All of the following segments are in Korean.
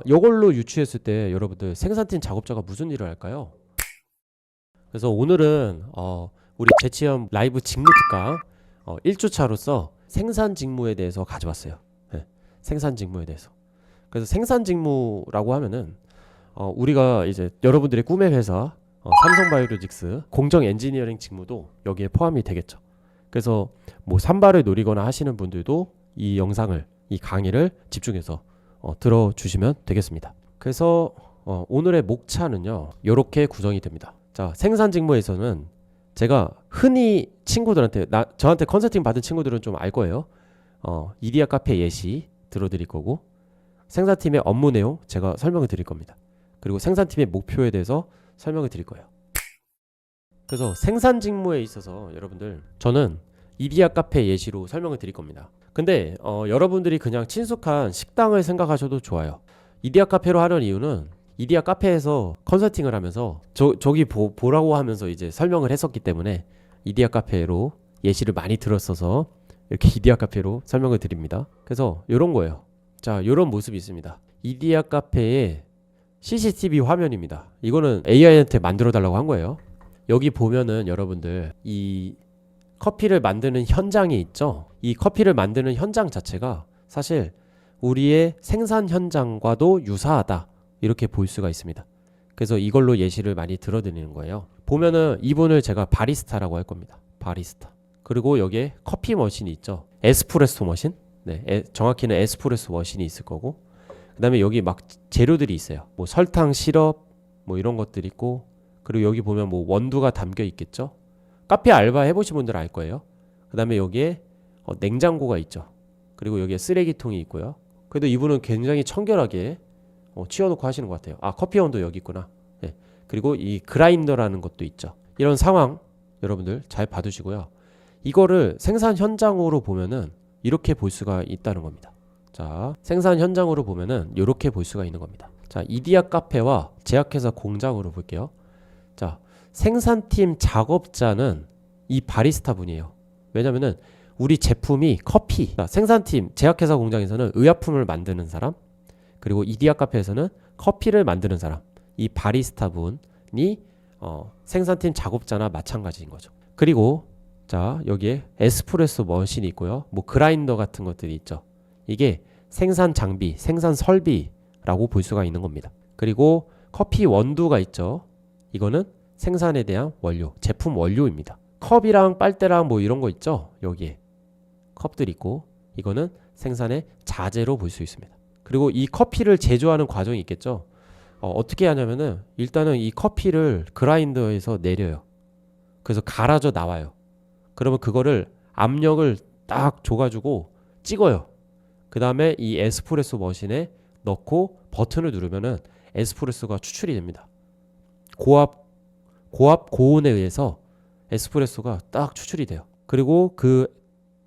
이걸로 유추했을 때 여러분들 생산팀 작업자가 무슨 일을 할까요? 그래서 오늘은 우리 재치험 라이브 직무 특강 1주차로서 생산 직무에 대해서 가져왔어요. 네, 생산 직무에 대해서. 그래서 생산 직무라고 하면은 우리가 이제 여러분들의 꿈의 회사 삼성바이오로직스 공정 엔지니어링 직무도 여기에 포함이 되겠죠. 그래서 뭐 산발을 노리거나 하시는 분들도 이 영상을, 이 강의를 집중해서 들어주시면 되겠습니다. 그래서 오늘의 목차는요, 이렇게 구성이 됩니다. 자, 생산 직무에서는 제가 흔히 친구들한테, 저한테 컨설팅 받은 친구들은 좀 알 거예요. 이디야 카페 예시 들어드릴 거고, 생산팀의 업무 내용 제가 설명을 드릴 겁니다. 그리고 생산팀의 목표에 대해서 설명을 드릴 거예요. 그래서 생산 직무에 있어서 여러분들, 저는 이디야 카페 예시로 설명을 드릴 겁니다. 근데 여러분들이 그냥 친숙한 식당을 생각하셔도 좋아요. 이디야 카페로 하려는 이유는 이디야 카페에서 컨설팅을 하면서 저기 보라고 하면서 이제 설명을 했었기 때문에 이디야 카페로 예시를 많이 들었어서 이렇게 이디야 카페로 설명을 드립니다. 그래서 이런 거예요. 자, 이런 모습이 있습니다. 이디야 카페의 CCTV 화면입니다. 이거는 AI한테 만들어 달라고 한 거예요. 여기 보면은 여러분들 이 커피를 만드는 현장이 있죠. 이 커피를 만드는 현장 자체가 사실 우리의 생산 현장과도 유사하다, 이렇게 볼 수가 있습니다. 그래서 이걸로 예시를 많이 들어드리는 거예요. 보면은 이분을 제가 바리스타라고 할 겁니다. 바리스타. 그리고 여기에 커피 머신이 있죠. 에스프레소 머신. 네, 정확히는 에스프레소 머신이 있을 거고, 그 다음에 여기 막 재료들이 있어요. 뭐 설탕, 시럽 뭐 이런 것들이 있고, 그리고 여기 보면 뭐 원두가 담겨 있겠죠. 카페 알바 해보신 분들은 알 거예요. 그 다음에 여기에 냉장고가 있죠. 그리고 여기에 쓰레기통이 있고요. 그래도 이분은 굉장히 청결하게 치워놓고 하시는 것 같아요. 아, 커피 원도 여기 있구나. 네. 그리고 이 그라인더라는 것도 있죠. 이런 상황 여러분들 잘 봐두시고요. 이거를 생산 현장으로 보면은 이렇게 볼 수가 있다는 겁니다. 자, 생산 현장으로 보면은 이렇게 볼 수가 있는 겁니다. 자, 이디야 카페와 제약회사 공장으로 볼게요. 자, 생산팀 작업자는 이 바리스타 분이에요. 왜냐면은 우리 제품이 커피, 생산팀 제약회사 공장에서는 의약품을 만드는 사람, 그리고 이디야 카페에서는 커피를 만드는 사람, 이 바리스타 분이 생산팀 작업자나 마찬가지인 거죠. 그리고 자, 여기에 에스프레소 머신이 있고요. 뭐 그라인더 같은 것들이 있죠. 이게 생산 장비, 생산 설비라고 볼 수가 있는 겁니다. 그리고 커피 원두가 있죠. 이거는 생산에 대한 원료, 제품 원료입니다. 컵이랑 빨대랑 뭐 이런 거 있죠. 여기에 컵들 있고, 이거는 생산의 자재로 볼 수 있습니다. 그리고 이 커피를 제조하는 과정이 있겠죠. 어떻게 하냐면은 일단은 이 커피를 그라인더에서 내려요. 그래서 갈아져 나와요. 그러면 그거를 압력을 딱 줘가지고 찍어요. 그 다음에 이 에스프레소 머신에 넣고 버튼을 누르면은 에스프레소가 추출이 됩니다. 고압 고온에 의해서 에스프레소가 딱 추출이 돼요. 그리고 그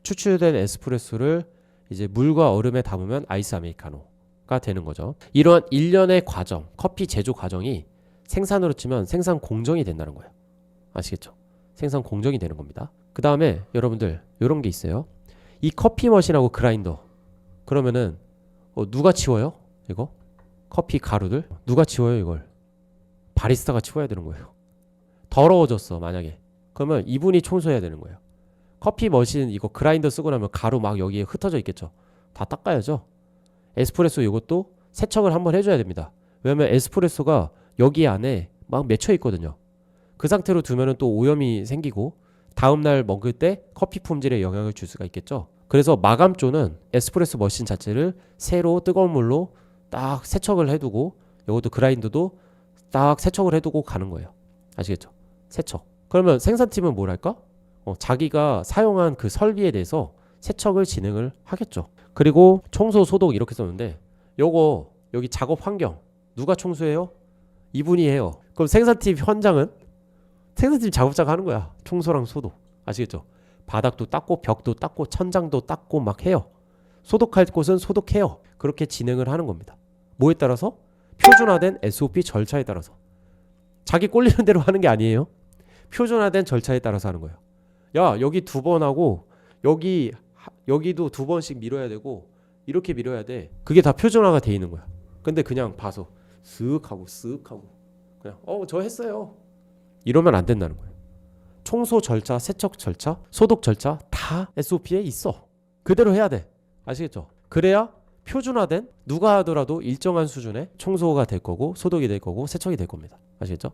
추출된 에스프레소를 이제 물과 얼음에 담으면 아이스 아메리카노가 되는 거죠. 이러한 일련의 과정, 커피 제조 과정이 생산으로 치면 생산 공정이 된다는 거예요. 아시겠죠? 생산 공정이 되는 겁니다. 그 다음에 여러분들 이런 게 있어요. 이 커피 머신하고 그라인더, 그러면은 누가 치워요? 이거 커피 가루들 누가 치워요? 이걸 바리스타가 치워야 되는 거예요. 더러워졌어 만약에, 그러면 이분이 청소해야 되는 거예요. 커피 머신 이거 그라인더 쓰고 나면 가루 막 여기에 흩어져 있겠죠. 다 닦아야죠. 에스프레소 이것도 세척을 한번 해줘야 됩니다. 왜냐면 에스프레소가 여기 안에 막 맺혀 있거든요. 그 상태로 두면은 또 오염이 생기고 다음날 먹을 때 커피 품질에 영향을 줄 수가 있겠죠. 그래서 마감조는 에스프레소 머신 자체를 새로 뜨거운 물로 딱 세척을 해두고, 이것도 그라인더도 딱 세척을 해두고 가는 거예요. 아시겠죠? 세척. 그러면 생산팀은 뭘 할까? 자기가 사용한 그 설비에 대해서 세척을 진행을 하겠죠. 그리고 청소, 소독 이렇게 썼는데, 요거 여기 작업 환경 누가 청소해요? 이분이 해요. 그럼 생산팀 현장은 생산팀 작업자가 하는 거야. 청소랑 소독. 아시겠죠? 바닥도 닦고 벽도 닦고 천장도 닦고 막 해요. 소독할 곳은 소독해요. 그렇게 진행을 하는 겁니다. 뭐에 따라서? 표준화된 SOP 절차에 따라서. 자기 꼴리는 대로 하는 게 아니에요. 표준화된 절차에 따라서 하는 거예요. 야, 여기 2번 하고 여기도 2번씩 밀어야 되고 이렇게 밀어야 돼. 그게 다 표준화가 돼 있는 거야. 근데 그냥 봐서 쓱 하고 쓱 하고 그냥 저 했어요 이러면 안 된다는 거예요. 청소 절차, 세척 절차, 소독 절차 다 SOP에 있어. 그대로 해야 돼. 아시겠죠? 그래야 표준화된 누가 하더라도 일정한 수준의 청소가 될 거고 소독이 될 거고 세척이 될 겁니다. 아시겠죠?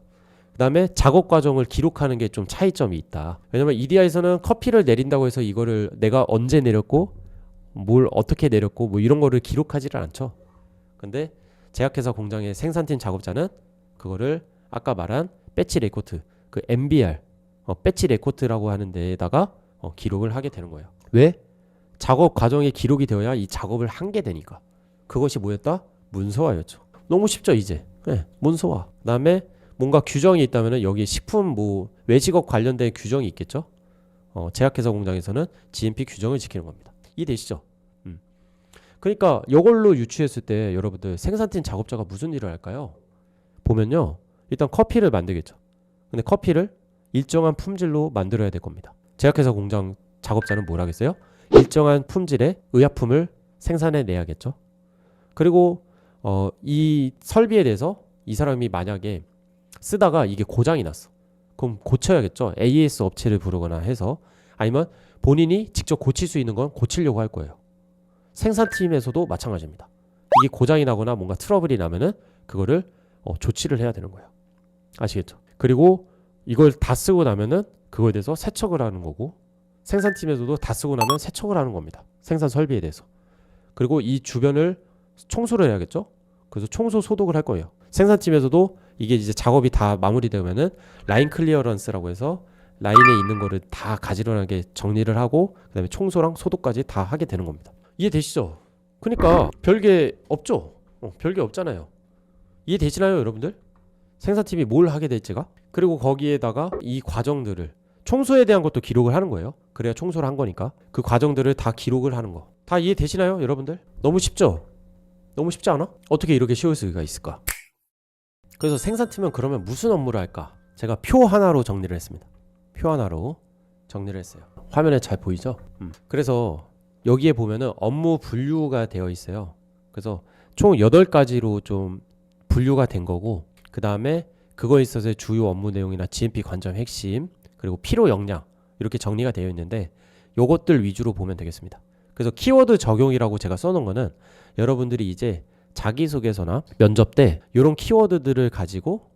그 다음에 작업 과정을 기록하는 게 좀 차이점이 있다. 왜냐면 EDI에서는 커피를 내린다고 해서 이거를 내가 언제 내렸고 뭘 어떻게 내렸고 뭐 이런 거를 기록하지를 않죠. 근데 제약회사 공장의 생산팀 작업자는 그거를 아까 말한 배치 레코트, 그 MBR, 배치 레코트라고 하는 데에다가 기록을 하게 되는 거예요. 왜? 작업 과정에 기록이 되어야 이 작업을 한 게 되니까. 그것이 뭐였다? 문서화였죠. 너무 쉽죠 이제. 네, 문서화. 그다음에 뭔가 규정이 있다면은 여기 식품 뭐 외식업 관련된 규정이 있겠죠. 제약회사 공장에서는 GMP 규정을 지키는 겁니다. 이해되시죠? 그러니까 이걸로 유추했을 때 여러분들 생산팀 작업자가 무슨 일을 할까요? 보면요. 일단 커피를 만들겠죠. 근데 커피를 일정한 품질로 만들어야 될 겁니다. 제약회사 공장 작업자는 뭘 하겠어요? 일정한 품질의 의약품을 생산해 내야겠죠. 그리고 이 설비에 대해서 이 사람이 만약에 쓰다가 이게 고장이 났어. 그럼 고쳐야겠죠. AS 업체를 부르거나 해서 아니면 본인이 직접 고칠 수 있는 건 고치려고 할 거예요. 생산팀에서도 마찬가지입니다. 이게 고장이 나거나 뭔가 트러블이 나면은 그거를 조치를 해야 되는 거예요. 아시겠죠? 그리고 이걸 다 쓰고 나면은 그거에 대해서 세척을 하는 거고 생산팀에서도 다 쓰고 나면 세척을 하는 겁니다. 생산 설비에 대해서. 그리고 이 주변을 청소를 해야겠죠? 그래서 청소 소독을 할 거예요. 생산팀에서도 이게 이제 작업이 다 마무리되면은 라인 클리어런스라고 해서 라인에 있는 거를 다 가지런하게 정리를 하고 그다음에 청소랑 소독까지 다 하게 되는 겁니다. 이해되시죠? 그러니까 별게 없죠? 별게 없잖아요. 이해되시나요 여러분들? 생산팀이 뭘 하게 될지가? 그리고 거기에다가 이 과정들을 청소에 대한 것도 기록을 하는 거예요. 그래야 청소를 한 거니까 그 과정들을 다 기록을 하는 거. 다 이해되시나요 여러분들? 너무 쉽죠? 너무 쉽지 않아? 어떻게 이렇게 쉬울 수가 있을까? 그래서 생산팀은 그러면 무슨 업무를 할까? 제가 표 하나로 정리를 했습니다. 표 하나로 정리를 했어요. 화면에 잘 보이죠? 그래서 여기에 보면은 업무 분류가 되어 있어요. 그래서 총 8가지로 좀 분류가 된 거고 그 다음에 그거에 있어서의 주요 업무 내용이나 GMP 관점 핵심 그리고 필요 역량 이렇게 정리가 되어 있는데 요것들 위주로 보면 되겠습니다. 그래서 키워드 적용이라고 제가 써놓은 거는 여러분들이 이제 자기소개서나 면접 때 이런 키워드들을 가지고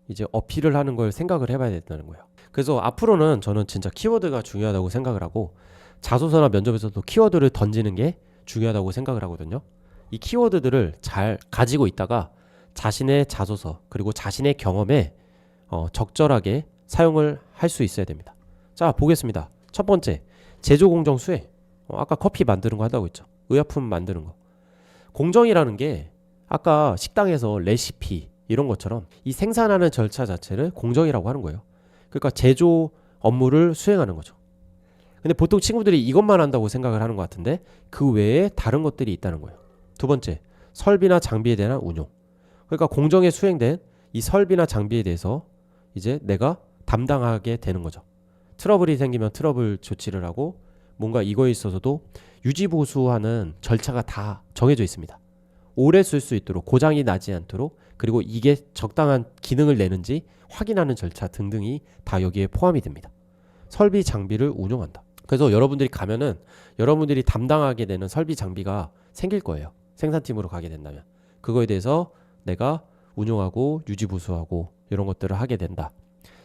이제 어필을 하는 걸 생각을 해봐야 된다는 거예요. 그래서 앞으로는 저는 진짜 키워드가 중요하다고 생각을 하고 자소서나 면접에서도 키워드를 던지는 게 중요하다고 생각을 하거든요. 이 키워드들을 잘 가지고 있다가 자신의 자소서 그리고 자신의 경험에 적절하게 사용을 할 수 있어야 됩니다. 자 보겠습니다. 첫 번째 제조공정 수행. 아까 커피 만드는 거 한다고 했죠. 의약품 만드는 거. 공정이라는 게 아까 식당에서 레시피 이런 것처럼 이 생산하는 절차 자체를 공정이라고 하는 거예요. 그러니까 제조 업무를 수행하는 거죠. 근데 보통 친구들이 이것만 한다고 생각을 하는 것 같은데 그 외에 다른 것들이 있다는 거예요. 두 번째 설비나 장비에 대한 운용. 그러니까 공정에 수행된 이 설비나 장비에 대해서 이제 내가 담당하게 되는 거죠. 트러블이 생기면 트러블 조치를 하고 뭔가 이거에 있어서도 유지보수하는 절차가 다 정해져 있습니다. 오래 쓸 수 있도록 고장이 나지 않도록 그리고 이게 적당한 기능을 내는지 확인하는 절차 등등이 다 여기에 포함이 됩니다. 설비 장비를 운용한다. 그래서 여러분들이 가면은 여러분들이 담당하게 되는 설비 장비가 생길 거예요. 생산팀으로 가게 된다면 그거에 대해서 내가 운용하고 유지보수하고 이런 것들을 하게 된다.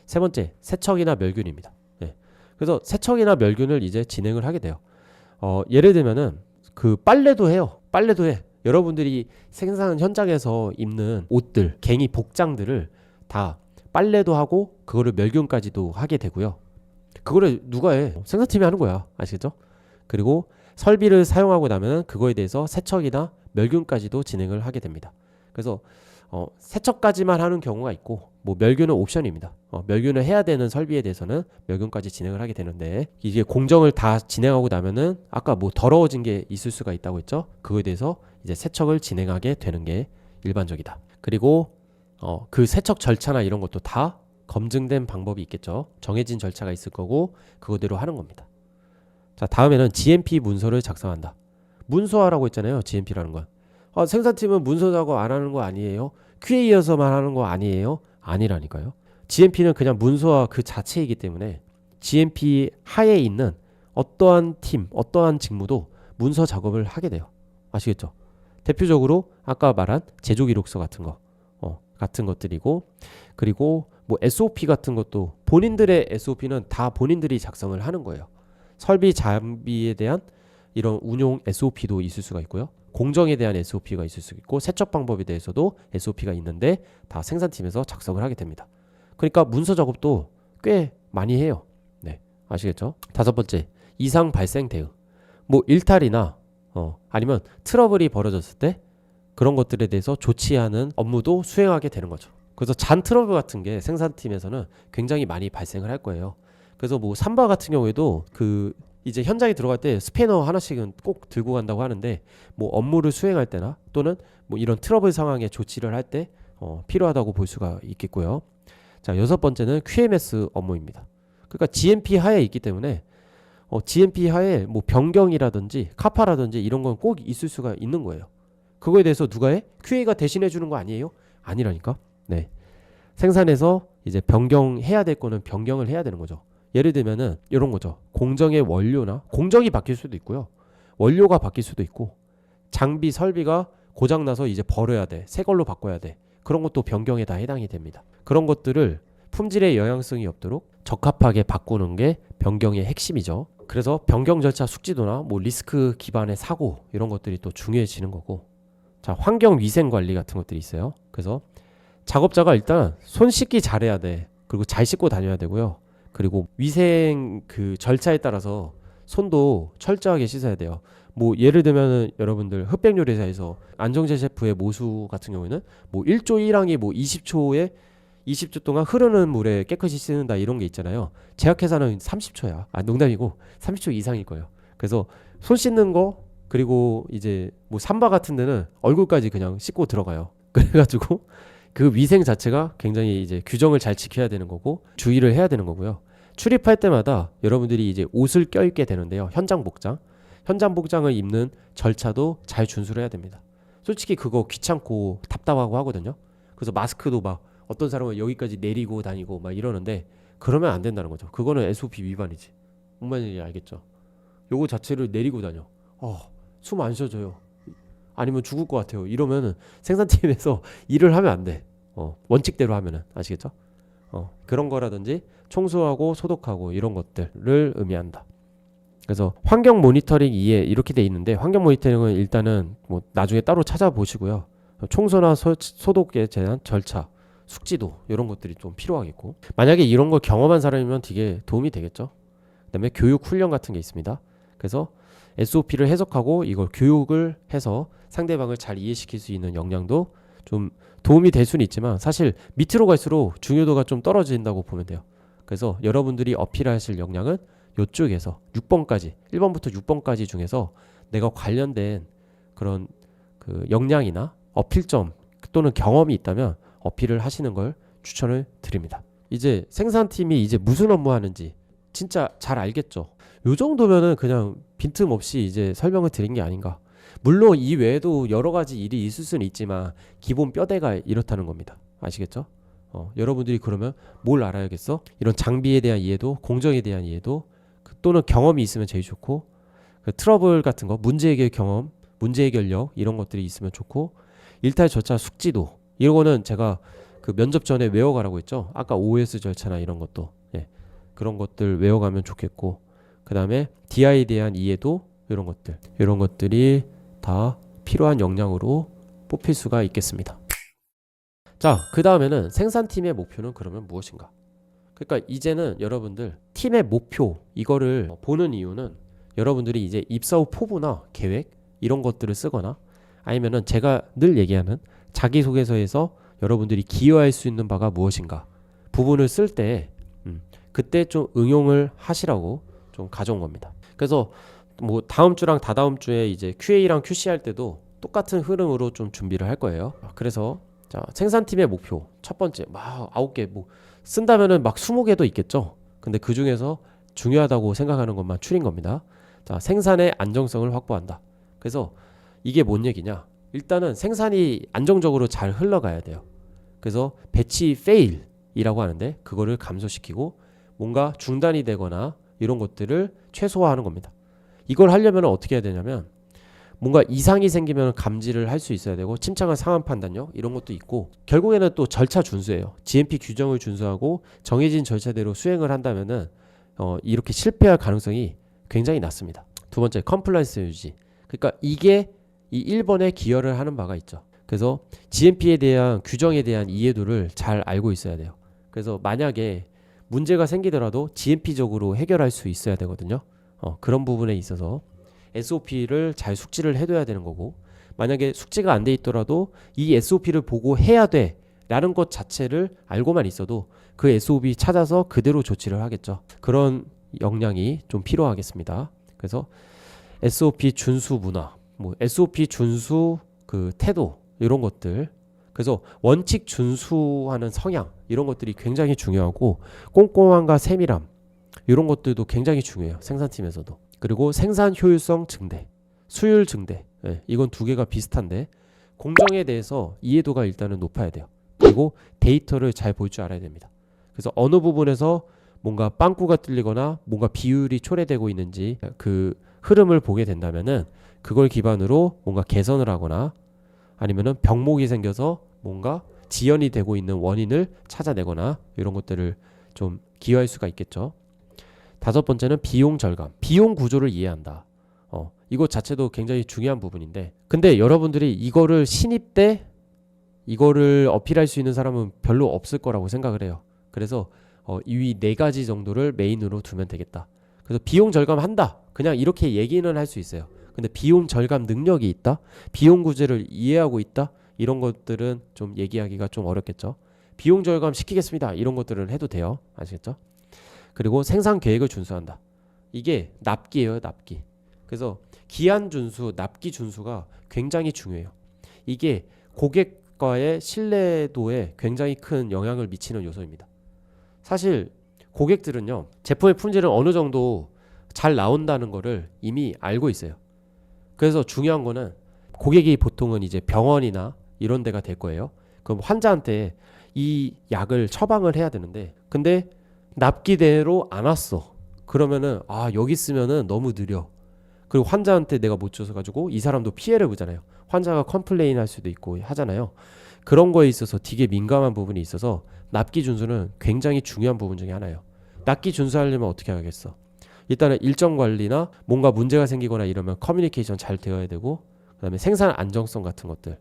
세 번째 세척이나 멸균입니다. 그래서 세척이나 멸균을 이제 진행을 하게 돼요. 예를 들면은 그 빨래도 해요. 빨래도 해. 여러분들이 생산 현장에서 입는 옷들, 갱이 복장들을 다 빨래도 하고 그거를 멸균까지도 하게 되고요. 그거를 누가 해? 생산팀이 하는 거야. 아시겠죠? 그리고 설비를 사용하고 나면 그거에 대해서 세척이나 멸균까지도 진행을 하게 됩니다. 그래서 세척까지만 하는 경우가 있고 뭐 멸균은 옵션입니다. 멸균을 해야 되는 설비에 대해서는 멸균까지 진행을 하게 되는데 이게 공정을 다 진행하고 나면은 아까 뭐 더러워진 게 있을 수가 있다고 했죠. 그거에 대해서 이제 세척을 진행하게 되는 게 일반적이다. 그리고 그 세척 절차나 이런 것도 다 검증된 방법이 있겠죠. 정해진 절차가 있을 거고 그거대로 하는 겁니다. 자 다음에는 GMP 문서를 작성한다. 문서화라고 했잖아요. GMP라는 건. 생산팀은 문서 작업 안 하는 거 아니에요? QA여서만 하는 거 아니에요? 아니라니까요. GMP는 그냥 문서와 그 자체이기 때문에 GMP 하에 있는 어떠한 팀, 어떠한 직무도 문서 작업을 하게 돼요. 아시겠죠? 대표적으로 아까 말한 제조 기록서 같은 거, 같은 것들이고, 그리고 뭐 SOP 같은 것도 본인들의 SOP는 다 본인들이 작성을 하는 거예요. 설비 장비에 대한 이런 운용 SOP도 있을 수가 있고요. 공정에 대한 SOP가 있을 수 있고, 세척 방법에 대해서도 SOP가 있는데 다 생산팀에서 작성을 하게 됩니다. 그러니까 문서 작업도 꽤 많이 해요. 네, 아시겠죠? 다섯 번째, 이상 발생 대응. 뭐 일탈이나 아니면 트러블이 벌어졌을 때 그런 것들에 대해서 조치하는 업무도 수행하게 되는 거죠. 그래서 잔 트러블 같은 게 생산팀에서는 굉장히 많이 발생을 할 거예요. 그래서 뭐 삼바 같은 경우에도 그 이제 현장에 들어갈 때 스패너 하나씩은 꼭 들고 간다고 하는데, 뭐 업무를 수행할 때나 또는 뭐 이런 트러블 상황에 조치를 할 때 필요하다고 볼 수가 있겠고요. 자, 여섯 번째는 QMS 업무입니다. 그러니까 GMP 하에 있기 때문에 GMP 하에 뭐 변경이라든지 카파라든지 이런 건 꼭 있을 수가 있는 거예요. 그거에 대해서 누가 해? QA가 대신해 주는 거 아니에요? 아니라니까. 네. 생산에서 이제 변경해야 될 거는 변경을 해야 되는 거죠. 예를 들면은 이런 거죠. 공정의 원료나 공정이 바뀔 수도 있고요. 원료가 바뀔 수도 있고, 장비 설비가 고장 나서 이제 버려야 돼. 새 걸로 바꿔야 돼. 그런 것도 변경에 다 해당이 됩니다. 그런 것들을 품질에 영향성이 없도록 적합하게 바꾸는 게 변경의 핵심이죠. 그래서 변경 절차 숙지도나 뭐 리스크 기반의 사고 이런 것들이 또 중요해지는 거고. 자, 환경 위생 관리 같은 것들이 있어요. 그래서 작업자가 일단 손 씻기 잘해야 돼. 그리고 잘 씻고 다녀야 되고요. 그리고 위생 그 절차에 따라서 손도 철저하게 씻어야 돼요. 뭐 예를 들면은 여러분들 흑백 요리사에서 안정재 셰프의 모수 같은 경우에는 뭐 1조 1항이 뭐 20초 동안 흐르는 물에 깨끗이 씻는다 이런 게 있잖아요. 제약회사는 30초야. 농담이고 30초 이상일 거예요. 그래서 손 씻는 거, 그리고 이제 뭐 삼바 같은 데는 얼굴까지 그냥 씻고 들어가요. 그래가지고 그 위생 자체가 굉장히 이제 규정을 잘 지켜야 되는 거고 주의를 해야 되는 거고요. 출입할 때마다 여러분들이 이제 옷을 껴입게 되는데요. 현장 복장을 입는 절차도 잘 준수를 해야 됩니다. 솔직히 그거 귀찮고 답답하고 하거든요. 그래서 마스크도 막 어떤 사람은 여기까지 내리고 다니고 막 이러는데, 그러면 안 된다는 거죠. 그거는 SOP 위반이지. 뭔 말인지 알겠죠? 요거 자체를 내리고 다녀. 숨 안 쉬어져요. 아니면 죽을 것 같아요. 이러면은 생산팀에서 일을 하면 안 돼. 원칙대로 하면은. 아시겠죠? 그런 거라든지 청소하고 소독하고 이런 것들을 의미한다. 그래서 환경 모니터링 2에 이렇게 돼 있는데, 환경 모니터링은 일단은 뭐 나중에 따로 찾아보시고요. 청소나 소독에 대한 절차, 숙지도 이런 것들이 좀 필요하겠고, 만약에 이런 걸 경험한 사람이면 되게 도움이 되겠죠. 그다음에 교육 훈련 같은 게 있습니다. 그래서 SOP를 해석하고 이걸 교육을 해서 상대방을 잘 이해시킬 수 있는 역량도 좀 도움이 될 수는 있지만, 사실 밑으로 갈수록 중요도가 좀 떨어진다고 보면 돼요. 그래서 여러분들이 어필하실 역량은 이쪽에서 6번까지 1번부터 6번까지 중에서 내가 관련된 그런 그 역량이나 어필점 또는 경험이 있다면 어필을 하시는 걸 추천을 드립니다. 이제 생산팀이 이제 무슨 업무 하는지 진짜 잘 알겠죠. 요 정도면은 그냥 빈틈없이 이제 설명을 드린 게 아닌가. 물론 이 외에도 여러 가지 일이 있을 수는 있지만 기본 뼈대가 이렇다는 겁니다. 아시겠죠? 여러분들이 그러면 뭘 알아야겠어? 이런 장비에 대한 이해도, 공정에 대한 이해도, 또는 경험이 있으면 제일 좋고, 그 트러블 같은 거, 문제 해결 경험, 문제 해결력 이런 것들이 있으면 좋고, 일탈 절차 숙지도, 이거는 제가 그 면접 전에 외워가라고 했죠. 아까 OS 절차나 이런 것도, 그런 것들 외워가면 좋겠고, 그 다음에 DI에 대한 이해도, 이런 것들이 다 필요한 역량으로 뽑힐 수가 있겠습니다. 자, 그 다음에는 생산팀의 목표는 그러면 무엇인가? 그러니까 이제는 여러분들 팀의 목표 이거를 보는 이유는, 여러분들이 이제 입사 후 포부나 계획 이런 것들을 쓰거나, 아니면은 제가 늘 얘기하는 자기소개서에서 여러분들이 기여할 수 있는 바가 무엇인가 부분을 쓸 때 그때 좀 응용을 하시라고 좀 가져온 겁니다. 그래서 뭐 다음 주랑 다다음 주에 이제 QA랑 QC 할 때도 똑같은 흐름으로 좀 준비를 할 거예요. 그래서 자, 생산팀의 목표 첫 번째 막 9개 뭐 쓴다면은 막 20개도 있겠죠. 근데 그 중에서 중요하다고 생각하는 것만 추린 겁니다. 자, 생산의 안정성을 확보한다. 그래서 이게 뭔 얘기냐? 일단은 생산이 안정적으로 잘 흘러가야 돼요. 그래서 배치 fail이라고 하는데 그거를 감소시키고 뭔가 중단이 되거나 이런 것들을 최소화하는 겁니다. 이걸 하려면 어떻게 해야 되냐면 뭔가 이상이 생기면 감지를 할 수 있어야 되고 침착한 상황 판단력 이런 것도 있고 결국에는 또 절차 준수예요. GMP 규정을 준수하고 정해진 절차대로 수행을 한다면은 이렇게 실패할 가능성이 굉장히 낮습니다. 두 번째, 컴플라이언스 유지. 그러니까 이게 이 1번에 기여를 하는 바가 있죠. 그래서 GMP에 대한 규정에 대한 이해도를 잘 알고 있어야 돼요. 그래서 만약에 문제가 생기더라도 GMP적으로 해결할 수 있어야 되거든요. 그런 부분에 있어서 SOP를 잘 숙지를 해둬야 되는 거고 만약에 숙지가 안 돼 있더라도 이 SOP를 보고 해야 돼 라는 것 자체를 알고만 있어도 그 SOP 찾아서 그대로 조치를 하겠죠. 그런 역량이 좀 필요하겠습니다. 그래서 SOP 준수 문화, 뭐 SOP 준수 그 태도 이런 것들 그래서 원칙 준수하는 성향 이런 것들이 굉장히 중요하고 꼼꼼함과 세밀함 이런 것들도 굉장히 중요해요. 생산팀에서도. 그리고 생산 효율성 증대, 수율 증대 이건 두 개가 비슷한데 공정에 대해서 이해도가 일단은 높아야 돼요. 그리고 데이터를 잘 볼 줄 알아야 됩니다. 그래서 어느 부분에서 뭔가 빵꾸가 뚫리거나 뭔가 비율이 초래되고 있는지 그 흐름을 보게 된다면은 그걸 기반으로 뭔가 개선을 하거나 아니면은 병목이 생겨서 뭔가 지연이 되고 있는 원인을 찾아내거나 이런 것들을 좀 기여할 수가 있겠죠. 다섯 번째는 비용 절감, 비용 구조를 이해한다. 이것 자체도 굉장히 중요한 부분인데 근데 여러분들이 이거를 신입 때 이거를 어필할 수 있는 사람은 별로 없을 거라고 생각을 해요. 그래서 이 네 가지 정도를 메인으로 두면 되겠다. 그래서 비용 절감한다. 그냥 이렇게 얘기는 할 수 있어요. 근데 비용 절감 능력이 있다? 비용 구조를 이해하고 있다? 이런 것들은 좀 얘기하기가 좀 어렵겠죠. 비용 절감 시키겠습니다. 이런 것들은 해도 돼요. 아시겠죠? 그리고 생산 계획을 준수한다. 이게 납기예요, 납기. 그래서 기한 준수, 납기 준수가 굉장히 중요해요. 이게 고객과의 신뢰도에 굉장히 큰 영향을 미치는 요소입니다. 사실 고객들은요, 제품의 품질은 어느 정도 잘 나온다는 거를 이미 알고 있어요. 그래서 중요한 거는 고객이 보통은 이제 병원이나 이런 데가 될 거예요. 그럼 환자한테 이 약을 처방을 해야 되는데 근데 납기대로 안 왔어. 그러면은 여기 쓰면은 너무 느려. 그리고 환자한테 내가 못 줘서 가지고 이 사람도 피해를 보잖아요. 환자가 컴플레인 할 수도 있고 하잖아요. 그런 거에 있어서 되게 민감한 부분이 있어서 납기 준수는 굉장히 중요한 부분 중에 하나예요. 납기 준수하려면 어떻게 하겠어? 일단은 일정 관리나 뭔가 문제가 생기거나 이러면 커뮤니케이션 잘 되어야 되고 그다음에 생산 안정성 같은 것들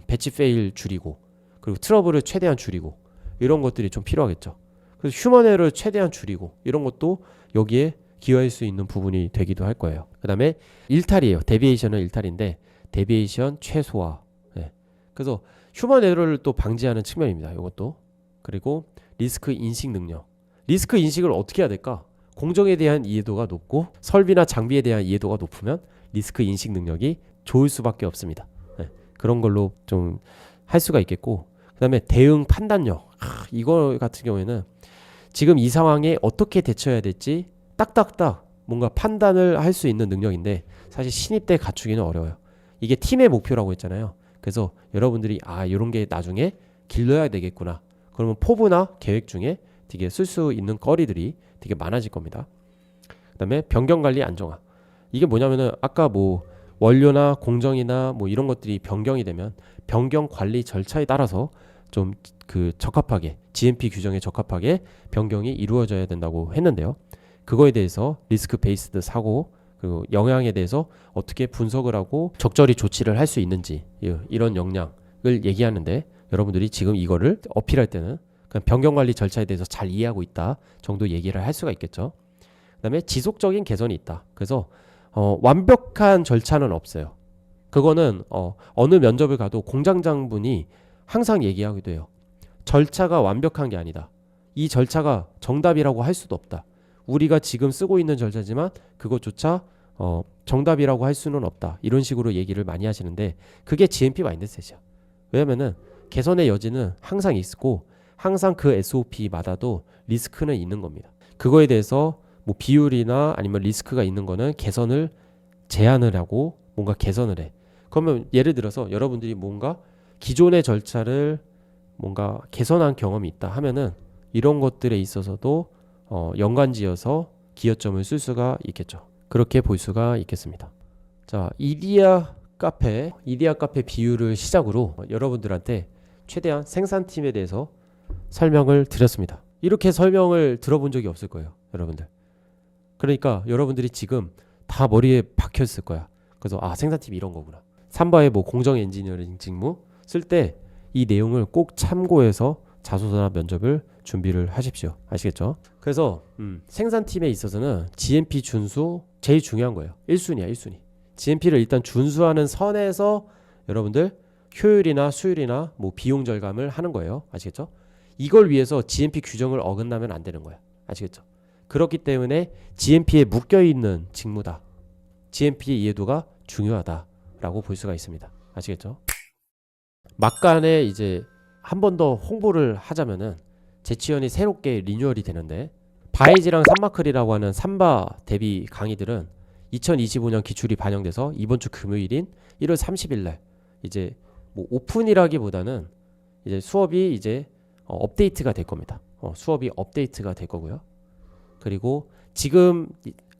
배치 페일 줄이고 그리고 트러블을 최대한 줄이고 이런 것들이 좀 필요하겠죠. 그래서 휴먼 에러를 최대한 줄이고 이런 것도 여기에 기여할 수 있는 부분이 되기도 할 거예요. 그 다음에 일탈이에요. 데비에이션은 일탈인데 데비에이션 최소화. 그래서 휴먼 에러를 또 방지하는 측면입니다. 이것도. 그리고 리스크 인식 능력. 리스크 인식을 어떻게 해야 될까? 공정에 대한 이해도가 높고 설비나 장비에 대한 이해도가 높으면 리스크 인식 능력이 좋을 수밖에 없습니다. 그런 걸로 좀 할 수가 있겠고 그 다음에 대응 판단력. 이거 같은 경우에는 지금 이 상황에 어떻게 대처해야 될지 딱딱딱 뭔가 판단을 할 수 있는 능력인데 사실 신입 때 갖추기는 어려워요. 이게 팀의 목표라고 했잖아요. 그래서 여러분들이 이런 게 나중에 길러야 되겠구나. 그러면 포부나 계획 중에 되게 쓸 수 있는 거리들이 되게 많아질 겁니다. 그 다음에 변경관리 안정화. 이게 뭐냐면은 아까 뭐 원료나 공정이나 뭐 이런 것들이 변경이 되면 변경 관리 절차에 따라서 좀 그 적합하게 GMP 규정에 적합하게 변경이 이루어져야 된다고 했는데요. 그거에 대해서 리스크 베이스드 사고 그리고 영향에 대해서 어떻게 분석을 하고 적절히 조치를 할 수 있는지 이런 역량을 얘기하는데 여러분들이 지금 이거를 어필할 때는 그냥 변경관리 절차에 대해서 잘 이해하고 있다 정도 얘기를 할 수가 있겠죠. 그 다음에 지속적인 개선이 있다. 그래서 완벽한 절차는 없어요. 그거는 어느 면접을 가도 공장장분이 항상 얘기하기도 해요. 절차가 완벽한 게 아니다. 이 절차가 정답이라고 할 수도 없다. 우리가 지금 쓰고 있는 절차지만 그것조차 정답이라고 할 수는 없다. 이런 식으로 얘기를 많이 하시는데 그게 GMP 마인드셋이야. 왜냐면은 개선의 여지는 항상 있고 항상 그 SOP마다도 리스크는 있는 겁니다. 그거에 대해서 뭐 비율이나 아니면 리스크가 있는 거는 개선을 제한을 하고 뭔가 개선을 해. 그러면 예를 들어서 여러분들이 뭔가 기존의 절차를 뭔가 개선한 경험이 있다 하면은 이런 것들에 있어서도 연관지어서 기여점을 쓸 수가 있겠죠. 그렇게 볼 수가 있겠습니다. 자, 이디야 카페 비유를 시작으로 여러분들한테 최대한 생산팀에 대해서 설명을 드렸습니다. 이렇게 설명을 들어본 적이 없을 거예요, 여러분들. 그러니까 여러분들이 지금 다 머리에 박혀 있을 거야. 그래서 생산팀이 이런 거구나. 삼바의 뭐 공정 엔지니어링 직무 쓸 때 이 내용을 꼭 참고해서 자소서나 면접을 준비를 하십시오. 아시겠죠? 그래서 생산팀에 있어서는 GMP 준수 제일 중요한 거예요. 1순위야, 1순위. GMP를 일단 준수하는 선에서 여러분들 효율이나 수율이나 뭐 비용 절감을 하는 거예요. 아시겠죠? 이걸 위해서 GMP 규정을 어긋나면 안 되는 거야. 아시겠죠? 그렇기 때문에 GMP에 묶여있는 직무다. GMP의 이해도가 중요하다라고 볼 수가 있습니다. 아시겠죠? 막간에 이제 한 번 더 홍보를 하자면은 재치연이 새롭게 리뉴얼이 되는데 바이지랑 산마클이라고 하는 삼바 대비 강의들은 2025년 기출이 반영돼서 이번 주 금요일인 1월 30일 날 이제 뭐 오픈이라기보다는 이제 수업이 이제 업데이트가 될 겁니다. 수업이 업데이트가 될 거고요. 그리고 지금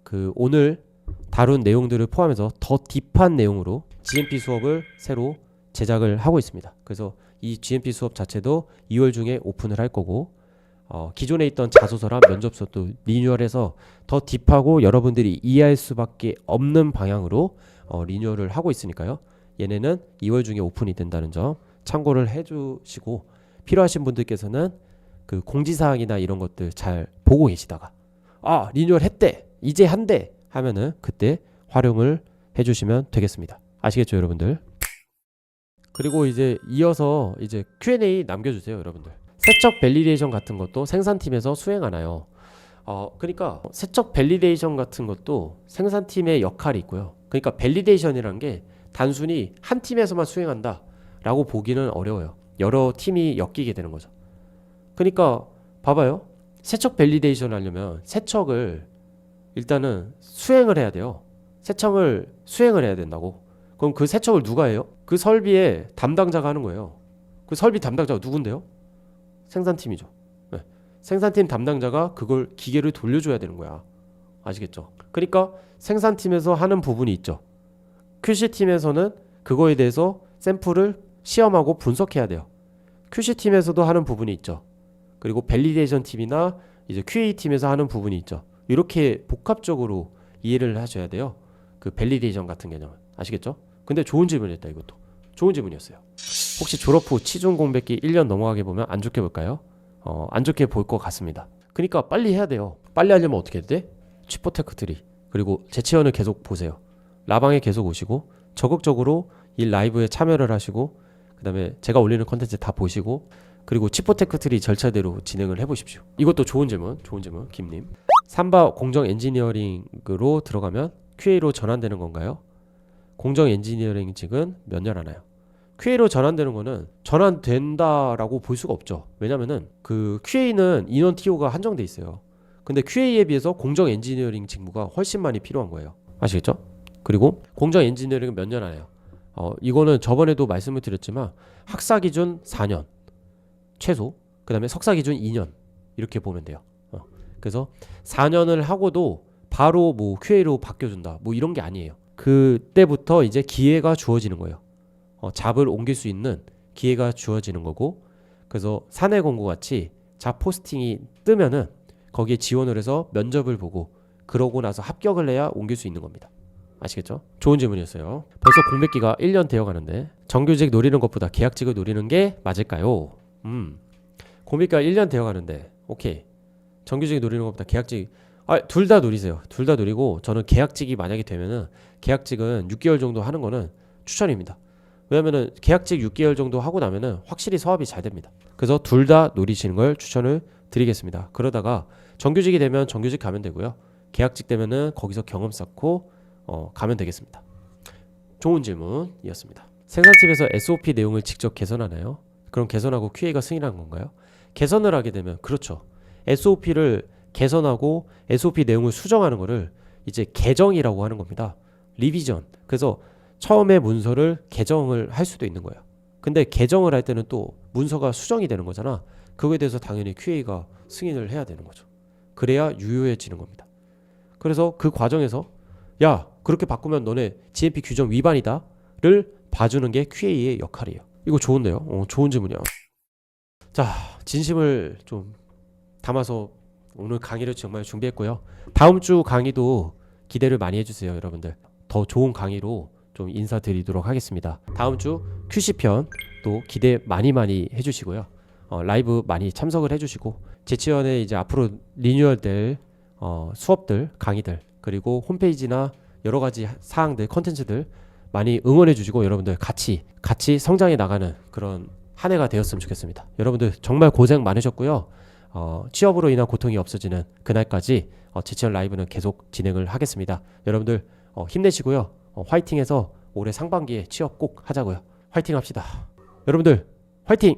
그 오늘 다룬 내용들을 포함해서 더 딥한 내용으로 GMP 수업을 새로 제작을 하고 있습니다. 그래서 이 GMP 수업 자체도 2월 중에 오픈을 할 거고 기존에 있던 자소서랑 면접서도 리뉴얼해서 더 딥하고 여러분들이 이해할 수밖에 없는 방향으로 리뉴얼을 하고 있으니까요. 얘네는 2월 중에 오픈이 된다는 점 참고를 해주시고 필요하신 분들께서는 그 공지사항이나 이런 것들 잘 보고 계시다가 리뉴얼 했대 이제 한대 하면은 그때 활용을 해주시면 되겠습니다. 아시겠죠, 여러분들? 그리고 이제 이어서 이제 Q&A 남겨주세요, 여러분들. 세척 밸리데이션 같은 것도 생산팀에서 수행하나요? 그러니까 세척 밸리데이션 같은 것도 생산팀의 역할이 있고요. 그러니까 밸리데이션이란 게 단순히 한 팀에서만 수행한다 라고 보기는 어려워요. 여러 팀이 엮이게 되는 거죠. 그러니까 봐봐요. 세척 밸리데이션 하려면 세척을 일단은 수행을 해야 돼요. 세척을 수행을 해야 된다고. 그럼 그 세척을 누가 해요? 그 설비의 담당자가 하는 거예요. 그 설비 담당자가 누군데요? 생산팀이죠. 네. 생산팀 담당자가 그걸 기계를 돌려줘야 되는 거야. 아시겠죠? 그러니까 생산팀에서 하는 부분이 있죠. QC팀에서는 그거에 대해서 샘플을 시험하고 분석해야 돼요. QC팀에서도 하는 부분이 있죠. 그리고 밸리데이션 팀이나 이제 QA팀에서 하는 부분이 있죠. 이렇게 복합적으로 이해를 하셔야 돼요. 그 밸리데이션 같은 개념은. 아시겠죠? 근데 좋은 질문이었다, 이것도. 좋은 질문이었어요. 혹시 졸업 후 치중 공백기 1년 넘어가게 보면 안 좋게 볼까요? 안 좋게 볼 것 같습니다. 그러니까 빨리 해야 돼요. 빨리 하려면 어떻게 해야 돼? 취포테크 트리. 그리고 재치연을 계속 보세요. 라방에 계속 오시고 적극적으로 이 라이브에 참여를 하시고 그 다음에 제가 올리는 컨텐츠 다 보시고 그리고 치포테크 트리 절차대로 진행을 해보십시오. 이것도 좋은 질문 김님. 삼바 공정 엔지니어링으로 들어가면 QA로 전환되는 건가요? 공정 엔지니어링직은 몇 년 하나요? QA로 전환되는 거는 전환된다라고 볼 수가 없죠. 왜냐면은 그 QA는 인원 TO가 한정돼 있어요. 근데 QA에 비해서 공정 엔지니어링 직무가 훨씬 많이 필요한 거예요. 아시겠죠? 그리고 공정 엔지니어링은 몇 년 하나요? 이거는 저번에도 말씀을 드렸지만 학사 기준 4년 최소, 그 다음에 석사 기준 2년 이렇게 보면 돼요. 그래서 4년을 하고도 바로 뭐 QA로 바뀌어준다 뭐 이런 게 아니에요. 그때부터 이제 기회가 주어지는 거예요. 잡을 옮길 수 있는 기회가 주어지는 거고, 그래서 사내 공고 같이 잡 포스팅이 뜨면은 거기에 지원을 해서 면접을 보고 그러고 나서 합격을 해야 옮길 수 있는 겁니다. 아시겠죠? 좋은 질문이었어요. 벌써 공백기가 1년 되어 가는데 정규직 노리는 것보다 계약직을 노리는 게 맞을까요? 공백기가 1년 되어 가는데 오케이. 정규직 노리는 것보다 계약직 둘 다 노리세요. 둘 다 노리고 저는 계약직이 만약에 되면은 계약직은 6개월 정도 하는 거는 추천입니다. 왜냐면은 계약직 6개월 정도 하고 나면은 확실히 사업이 잘 됩니다. 그래서 둘 다 노리시는 걸 추천을 드리겠습니다. 그러다가 정규직이 되면 정규직 가면 되고요. 계약직 되면은 거기서 경험 쌓고 가면 되겠습니다. 좋은 질문이었습니다. 생산팀에서 SOP 내용을 직접 개선하나요? 그럼 개선하고 QA가 승인한 건가요? 개선을 하게 되면 그렇죠. SOP를 개선하고 SOP 내용을 수정하는 거를 이제 개정이라고 하는 겁니다. 리비전. 그래서 처음에 문서를 개정을 할 수도 있는 거예요. 근데 개정을 할 때는 또 문서가 수정이 되는 거잖아. 그거에 대해서 당연히 QA가 승인을 해야 되는 거죠. 그래야 유효해지는 겁니다. 그래서 그 과정에서 야, 그렇게 바꾸면 너네 GMP 규정 위반이다를 봐주는 게 QA의 역할이에요. 이거 좋은데요? 좋은 질문이야. 자, 진심을 좀 담아서 오늘 강의를 정말 준비했고요. 다음 주 강의도 기대를 많이 해주세요, 여러분들. 더 좋은 강의로 좀 인사드리도록 하겠습니다. 다음 주 QC편 또 기대 많이 해주시고요. 라이브 많이 참석을 해주시고 재치원의 이제 앞으로 리뉴얼될 수업들, 강의들 그리고 홈페이지나 여러 가지 사항들, 컨텐츠들 많이 응원해 주시고 여러분들 같이 성장해 나가는 그런 한 해가 되었으면 좋겠습니다. 여러분들 정말 고생 많으셨고요. 취업으로 인한 고통이 없어지는 그날까지 재치원 라이브는 계속 진행을 하겠습니다. 여러분들 힘내시고요. 화이팅해서 올해 상반기에 취업 꼭 하자고요. 화이팅 합시다. 여러분들 화이팅!